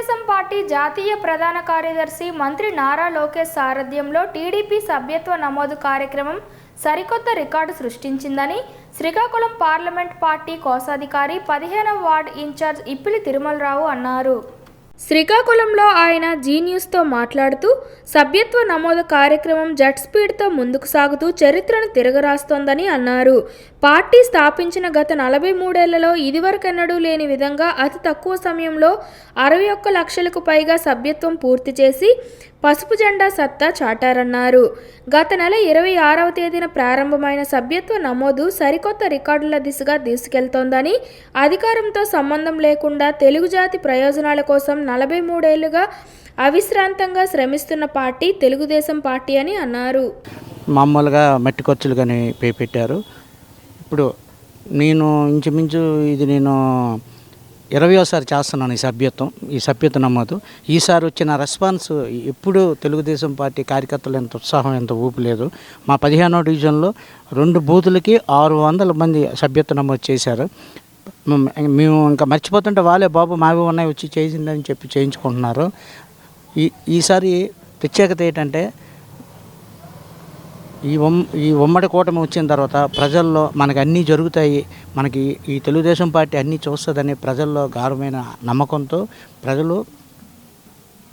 Telugu Desam party జాతీయ ప్రధాన కార్యదర్శి మంత్రి నారా లోకేష్ సారథ్యంలో టీడీపీ సభ్యత్వ నమోదు కార్యక్రమం సరికొత్త రికార్డు సృష్టించిందని శ్రీకాకుళం పార్లమెంట్ పార్టీ కోశాధికారి 15వ వార్డు ఇన్ఛార్జ్ ఇప్పిలి తిరుమలరావు అన్నారు. శ్రీకాకుళంలో ఆయన జీ న్యూస్తో మాట్లాడుతూ సభ్యత్వ నమోదు కార్యక్రమం జెట్ స్పీడ్తో ముందుకు సాగుతూ చరిత్రను తిరగరాస్తోందని అన్నారు. పార్టీ స్థాపించిన గత 43 ఏళ్లలో ఇదివరకెన్నడూ లేని విధంగా అతి తక్కువ సమయంలో 61 లక్షలకు పైగా సభ్యత్వం పూర్తి చేసి పసుపు జెండా సత్తా చాటారన్నారు. గత నెల 26వ తేదీన ప్రారంభమైన సభ్యత్వ నమోదు సరికొత్త రికార్డుల దిశగా తీసుకెళ్తోందని, అధికారంతో సంబంధం లేకుండా తెలుగు జాతి ప్రయోజనాల కోసం 43 ఏళ్లుగా అవిశ్రాంతంగా శ్రమిస్తున్న పార్టీ తెలుగుదేశం పార్టీ అని అన్నారు. మామూలుగా మట్టి ఖర్చులు కానీ పెట్టారు. ఇప్పుడు నేను ఇంచుమించు ఇది 20వసారి చేస్తున్నాను ఈ సభ్యత్వ నమోదు. ఈసారి వచ్చిన రెస్పాన్స్ ఎప్పుడు తెలుగుదేశం పార్టీ కార్యకర్తలు ఎంత ఉత్సాహం ఎంత ఊపు లేదు. మా 15వ డివిజన్లో 2 బూతులకి 600 మంది సభ్యత్వ నమోదు చేశారు. మేము ఇంకా మర్చిపోతుంటే వాళ్ళే బాబు మావి ఉన్నాయి వచ్చి చేసిందని చెప్పి చేయించుకుంటున్నారు. ఈసారి ప్రత్యేకత ఏంటంటే ఈ ఉమ్మడి కూటమి వచ్చిన తర్వాత ప్రజల్లో మనకి అన్నీ జరుగుతాయి, మనకి ఈ తెలుగుదేశం పార్టీ అన్నీ చూస్తుందని ప్రజల్లో గాఢమైన నమ్మకంతో ప్రజలు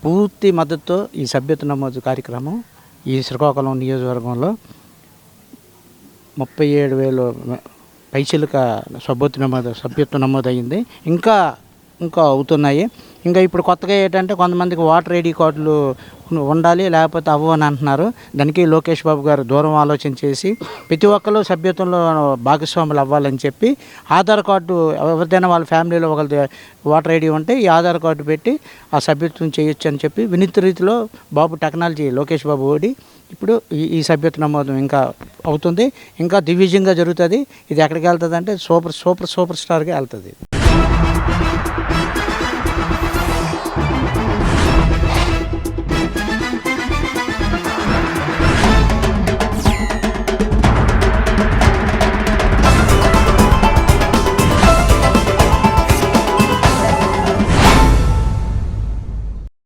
పూర్తి మద్దతుతో ఈ సభ్యత్వ నమోదు కార్యక్రమం ఈ శ్రీకాకుళం నియోజకవర్గంలో 37,000 పైచిలుక సభ్యత్వ నమోదు అయింది. ఇంకా అవుతున్నాయి. ఇంకా ఇప్పుడు కొత్తగా ఏంటంటే కొంతమందికి ఓటర్ ఐడి కార్డులు ఉండాలి, లేకపోతే అవ్వని అంటున్నారు. దానికి లోకేష్ బాబు గారు దూరం ఆలోచన చేసి ప్రతి ఒక్కరు సభ్యత్వంలో భాగస్వాములు అవ్వాలని చెప్పి ఆధార్ కార్డు ఎవరిదైనా వాళ్ళ ఫ్యామిలీలో ఒకరి ఓటర్ ఐడి ఉంటే ఈ ఆధార్ కార్డు పెట్టి ఆ సభ్యత్వం చేయొచ్చు అని చెప్పి వినూత్న రీతిలో టెక్నాలజీ లోకేష్ బాబు ఓడి ఇప్పుడు ఈ సభ్యత్వ నమోదు ఇంకా అవుతుంది. ఇంకా దివ్యంగా జరుగుతుంది. ఇది ఎక్కడికి వెళ్తుంది అంటే సూపర్ స్టార్గా వెళ్తుంది.